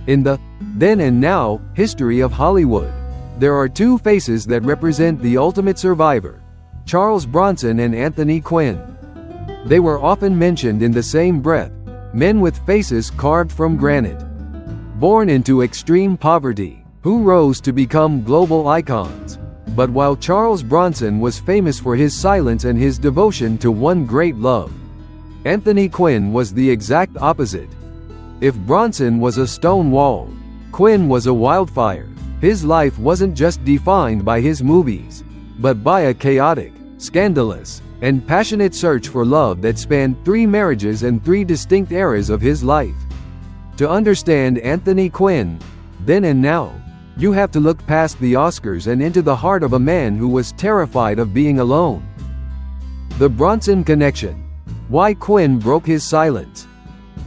In the then and now history of Hollywood, there are two faces that represent the ultimate survivor: Charles Bronson and Anthony Quinn. They were often mentioned in the same breath, men with faces carved from granite, born into extreme poverty, who rose to become global icons. But while Charles Bronson was famous for his silence and his devotion to one great love, Anthony Quinn was the exact opposite. If Bronson was a stone wall, Quinn was a wildfire. His life wasn't just defined by his movies, but by a chaotic, scandalous, and passionate search for love that spanned 3 marriages and 3 distinct eras of his life. To understand Anthony Quinn, then and now, you have to look past the Oscars and into the heart of a man who was terrified of being alone. The Bronson Connection. Why Quinn broke his silence.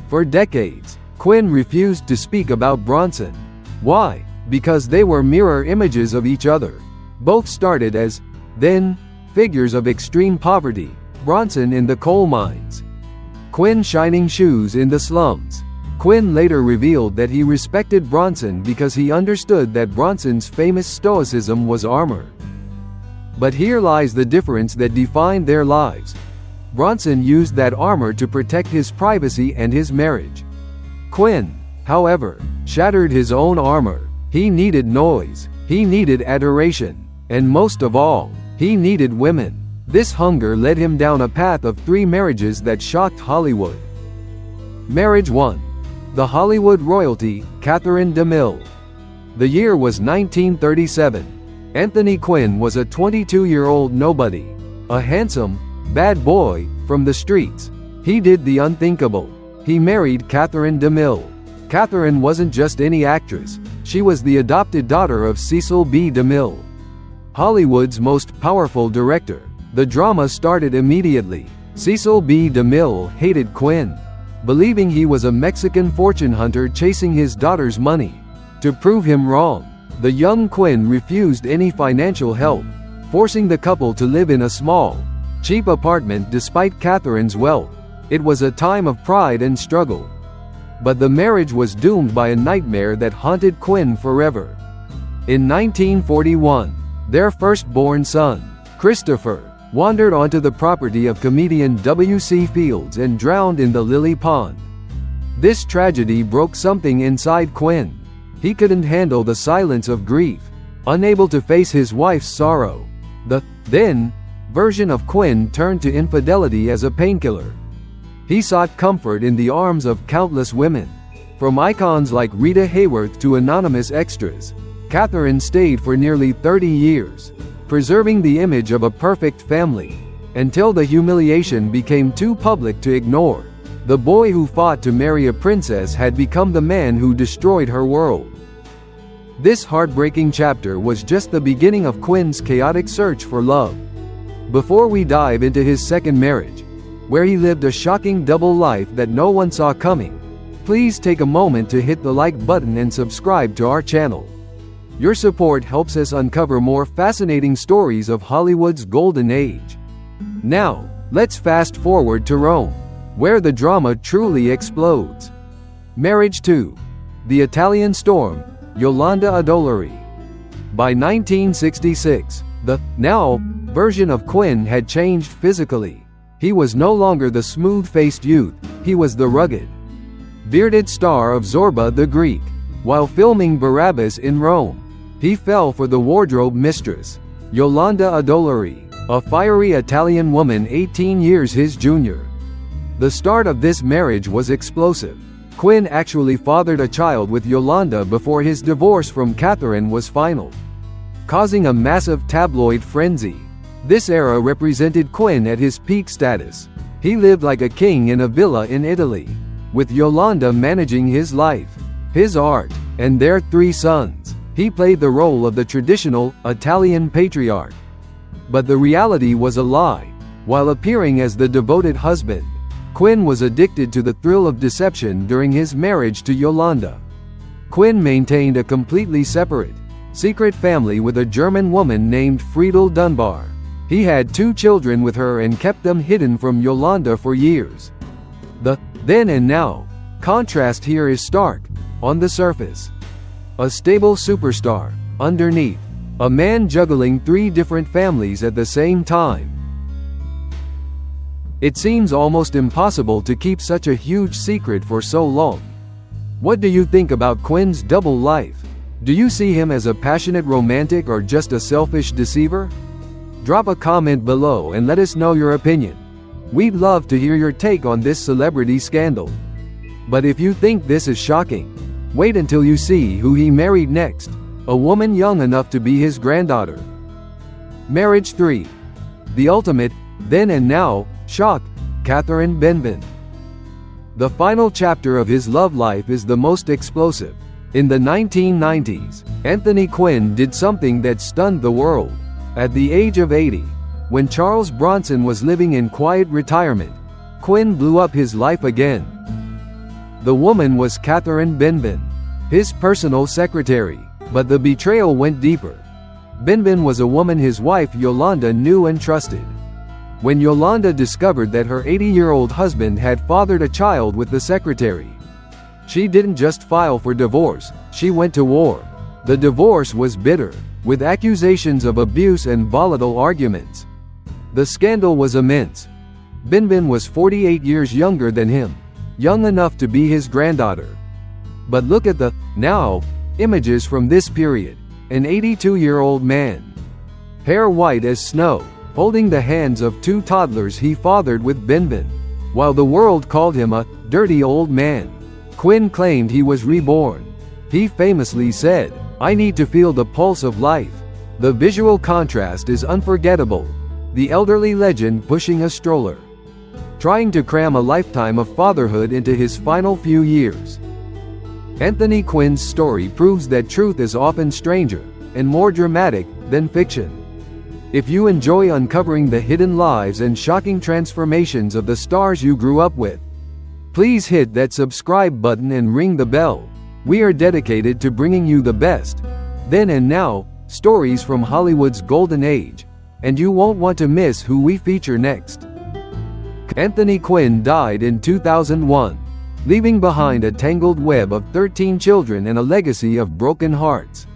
For decades, Quinn refused to speak about Bronson. Why? Because they were mirror images of each other. Both started as, then, figures of extreme poverty, Bronson in the coal mines, Quinn shining shoes in the slums. Quinn later revealed that he respected Bronson because he understood that Bronson's famous stoicism was armor. But here lies the difference that defined their lives. Bronson used that armor to protect his privacy and his marriage. Quinn, however, shattered his own armor. He needed noise, he needed adoration, and most of all, he needed women. This hunger led him down a path of 3 marriages that shocked Hollywood. Marriage 1. The Hollywood royalty, Katherine DeMille. The year was 1937. Anthony Quinn was a 22-year-old nobody, a handsome, bad boy from the streets. He did the unthinkable. He married Katherine DeMille. Katherine wasn't just any actress, she was the adopted daughter of Cecil B. DeMille, Hollywood's most powerful director. The drama started immediately. Cecil B. DeMille hated Quinn, believing he was a Mexican fortune hunter chasing his daughter's money. To prove him wrong, the young Quinn refused any financial help, forcing the couple to live in a small, cheap apartment despite Katherine's wealth. It was a time of pride and struggle. But the marriage was doomed by a nightmare that haunted Quinn forever. In 1941, their firstborn son, Christopher, wandered onto the property of comedian W.C. Fields and drowned in the Lily Pond. This tragedy broke something inside Quinn. He couldn't handle the silence of grief, unable to face his wife's sorrow. The then version of Quinn turned to infidelity as a painkiller. He sought comfort in the arms of countless women, from icons like Rita Hayworth to anonymous extras. Katherine stayed for nearly 30 years, preserving the image of a perfect family, until the humiliation became too public to ignore. The boy who fought to marry a princess had become the man who destroyed her world. This heartbreaking chapter was just the beginning of Quinn's chaotic search for love. Before we dive into his second marriage, where he lived a shocking double life that no one saw coming, please take a moment to hit the like button and subscribe to our channel. Your support helps us uncover more fascinating stories of Hollywood's golden age. Now, let's fast forward to Rome, where the drama truly explodes. Marriage 2. The Italian Storm, Iolanda Addolori. By 1966, the now version of Quinn had changed physically. He was no longer the smooth-faced youth, he was the rugged, bearded star of Zorba the Greek. While filming Barabbas in Rome, he fell for the wardrobe mistress, Iolanda Addolori, a fiery Italian woman 18 years his junior. The start of this marriage was explosive. Quinn actually fathered a child with Iolanda before his divorce from Katherine was final, causing a massive tabloid frenzy. This era represented Quinn at his peak status. He lived like a king in a villa in Italy, with Iolanda managing his life, his art, and their 3 sons. He played the role of the traditional Italian patriarch. But the reality was a lie. While appearing as the devoted husband, Quinn was addicted to the thrill of deception during his marriage to Iolanda. Quinn maintained a completely separate, secret family with a German woman named Friedel Dunbar. He had 2 children with her and kept them hidden from Iolanda for years. The then and now contrast here is stark. On the surface, a stable superstar. Underneath, a man juggling 3 different families at the same time. It seems almost impossible to keep such a huge secret for so long. What do you think about Quinn's double life? Do you see him as a passionate romantic or just a selfish deceiver? Drop a comment below and let us know your opinion. We'd love to hear your take on this celebrity scandal. But if you think this is shocking, wait until you see who he married next. A woman young enough to be his granddaughter. Marriage 3. The ultimate, then and now, shock. Katherine Benvin. The final chapter of his love life is the most explosive. In the 1990s, Anthony Quinn did something that stunned the world. At the age of 80, when Charles Bronson was living in quiet retirement, Quinn blew up his life again. The woman was Katherine Benvin, his personal secretary. But the betrayal went deeper. Benvin was a woman his wife Iolanda knew and trusted. When Iolanda discovered that her 80-year-old husband had fathered a child with the secretary, she didn't just file for divorce, she went to war. The divorce was bitter, with accusations of abuse and volatile arguments. The scandal was immense. Benvin was 48 years younger than him, young enough to be his granddaughter. But look at the, now, images from this period. An 82-year-old man, hair white as snow, holding the hands of 2 toddlers he fathered with Benvin. While the world called him a dirty old man, Quinn claimed he was reborn. He famously said, "I need to feel the pulse of life." The visual contrast is unforgettable. The elderly legend pushing a stroller, trying to cram a lifetime of fatherhood into his final few years. Anthony Quinn's story proves that truth is often stranger and more dramatic than fiction. If you enjoy uncovering the hidden lives and shocking transformations of the stars you grew up with, please hit that subscribe button and ring the bell. We are dedicated to bringing you the best, then and now, stories from Hollywood's golden age, and you won't want to miss who we feature next. Anthony Quinn died in 2001. Leaving behind a tangled web of 13 children and a legacy of broken hearts.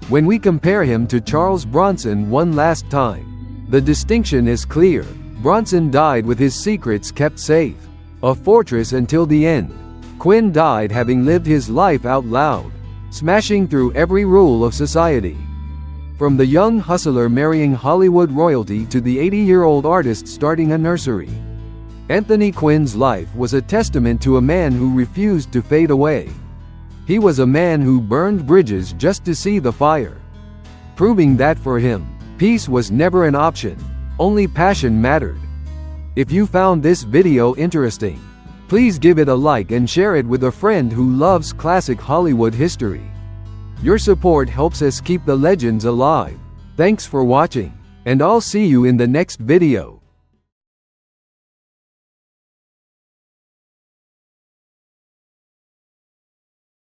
When we compare him to Charles Bronson one last time, the distinction is clear. Bronson died with his secrets kept safe, a fortress until the end. Quinn died having lived his life out loud, smashing through every rule of society. From the young hustler marrying Hollywood royalty to the 80-year-old artist starting a nursery, Anthony Quinn's life was a testament to a man who refused to fade away. He was a man who burned bridges just to see the fire, proving that for him, peace was never an option, only passion mattered. If you found this video interesting, please give it a like and share it with a friend who loves classic Hollywood history. Your support helps us keep the legends alive. Thanks for watching, and I'll see you in the next video.